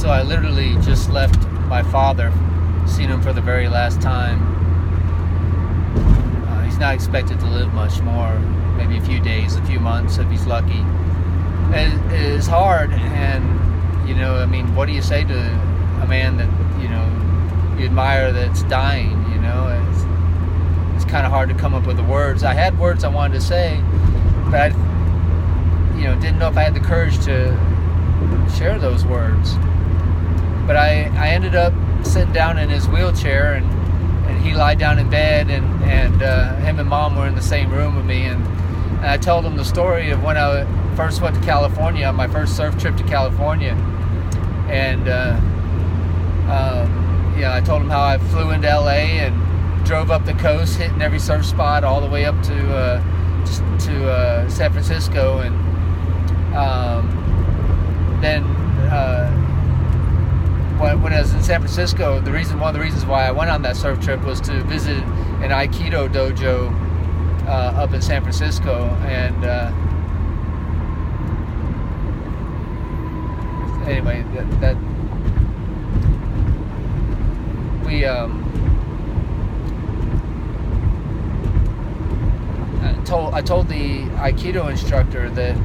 So I literally just left my father, seen him for the very last time. He's not expected to live much more, maybe a few days, a few months if he's lucky. And it is hard, and I mean, what do you say to a man that you admire that's dying? It's kind of hard to come up with the words. I had words I wanted to say, but I didn't know if I had the courage to share those words. But I ended up sitting down in his wheelchair, and he lied down in bed, and him and Mom were in the same room with me, and I told him the story of when I first went to California, on my first surf trip to California, and I told him how I flew into LA and drove up the coast, hitting every surf spot all the way up to San Francisco, and then when I was in San Francisco, one of the reasons why I went on that surf trip was to visit an Aikido dojo up in San Francisco, and anyway, that we I told the Aikido instructor that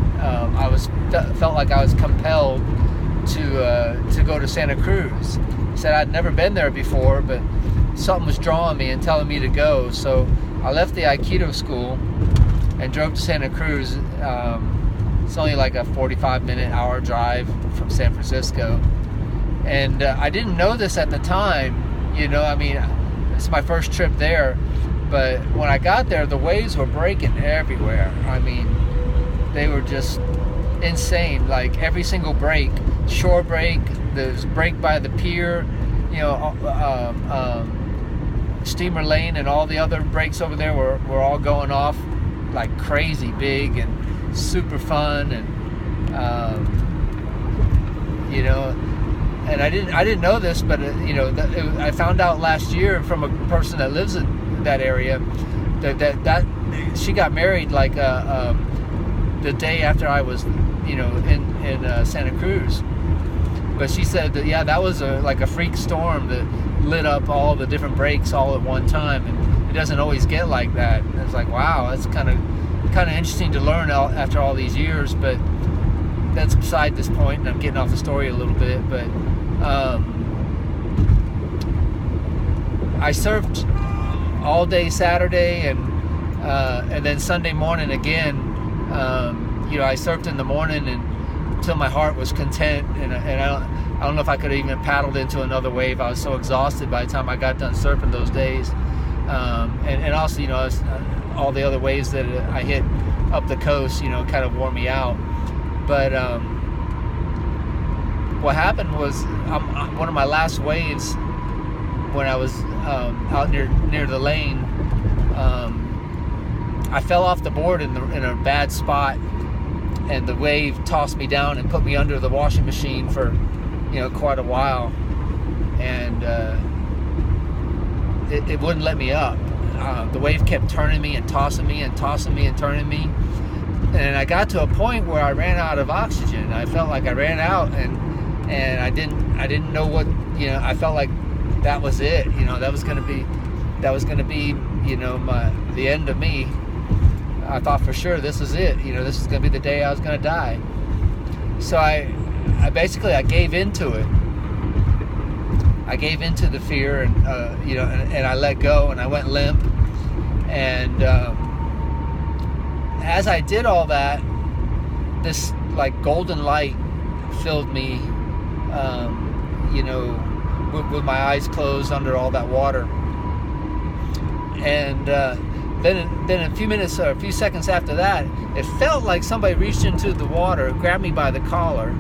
felt like I was compelled to go to Santa Cruz. He said I'd never been there before, but something was drawing me and telling me to go. So I left the Aikido school and drove to Santa Cruz. It's only like a 45-hour drive from San Francisco, and I didn't know this at the time. I mean, it's my first trip there, but when I got there, the waves were breaking everywhere. I mean, they were just insane. Like every single break, shore break, there's break by the pier, Steamer Lane, and all the other breaks over there were all going off like crazy big and super fun, and and I didn't know this, but I found out last year from a person that lives in that area that she got married like the day after I was in Santa Cruz. But she said that that was like a freak storm that lit up all the different breaks all at one time, and it doesn't always get like that. And it's like, wow, that's kind of interesting to learn after all these years, but that's beside this point, and I'm getting off the story a little bit. But I surfed all day Saturday, and then Sunday morning again. I surfed in the morning until my heart was content, and I don't know if I could have even paddled into another wave. I was so exhausted by the time I got done surfing those days, and also all the other waves that I hit up the coast, kind of wore me out. But what happened was, one of my last waves, when I was out near the lane, I fell off the board in a bad spot, and the wave tossed me down and put me under the washing machine for quite a while, and it wouldn't let me up. The wave kept turning me and tossing me and tossing me and turning me, and I got to a point where I ran out of oxygen. I felt like I ran out, and I didn't know what, I felt like that was it. That was gonna be the end of me. I thought for sure this is it. This is gonna be the day I was gonna die. So I basically gave into it. I gave into the fear, and and I let go, and I went limp. And as I did all that, this like golden light filled me, with my eyes closed under all that water. And then a few seconds after that, it felt like somebody reached into the water, grabbed me by the collar,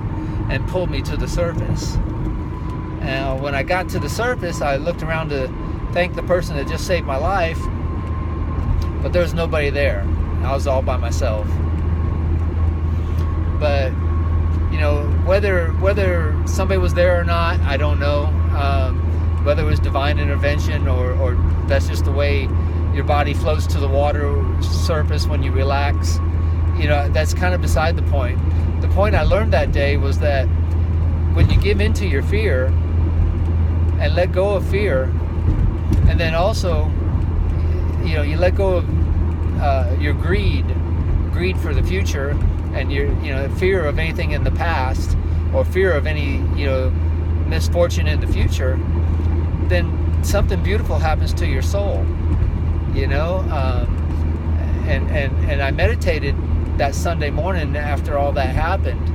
and pulled me to the surface. And when I got to the surface, I looked around to thank the person that just saved my life, but there was nobody there. I was all by myself. But whether somebody was there or not, I don't know. Whether it was divine intervention or that's just the way your body floats to the water surface when you relax, that's kind of beside the point. The point I learned that day was that when you give into your fear and let go of fear, and then also, you know, you let go of your greed for the future, and your, you know, fear of anything in the past, or fear of any, you know, misfortune in the future, then something beautiful happens to your soul, you know. And I meditated that Sunday morning after all that happened,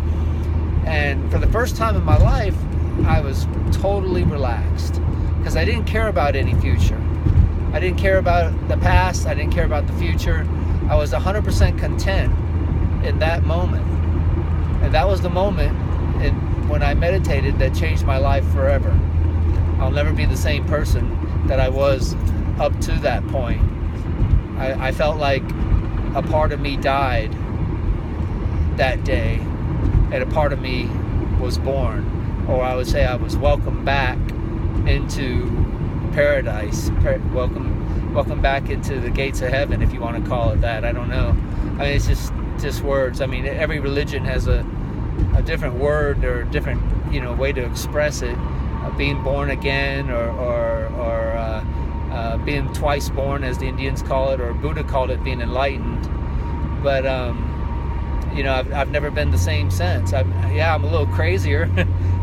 and for the first time in my life, I was totally relaxed, because I didn't care about any future. I didn't care about the past. I didn't care about the future. I was 100% content in that moment. And that was the moment when I meditated that changed my life forever. I'll never be the same person that I was up to that point. I felt like a part of me died that day, and a part of me was born. Or I would say I was welcomed back into paradise. Welcome back into the gates of heaven, if you want to call it that. I don't know. I mean, it's just words. I mean, every religion has a different word or a different, you know, way to express it. Being born again, or being twice born, as the Indians call it, or Buddha called it being enlightened. But you know, I've never been the same since. I'm a little crazier.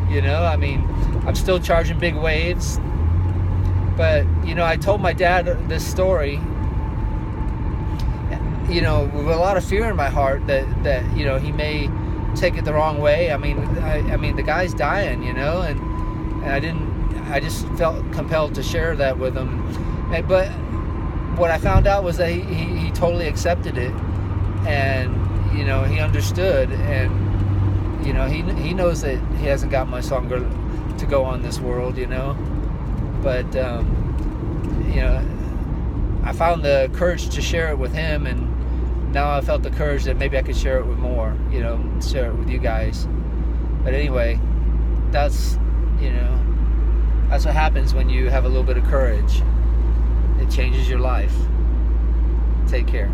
You know, I mean, I'm still charging big waves. But, you know, I told my dad this story, you know, with a lot of fear in my heart that you know, he may take it the wrong way. I mean, the guy's dying, you know, and I just felt compelled to share that with him. But what I found out was that he totally accepted it, and, you know, he understood, and, you know, he knows that he hasn't got much longer to go on this world, you know. But, you know, I found the courage to share it with him, and now I felt the courage that maybe I could share it with more, you know, share it with you guys. But anyway, that's, you know, that's what happens when you have a little bit of courage. It changes your life. Take care.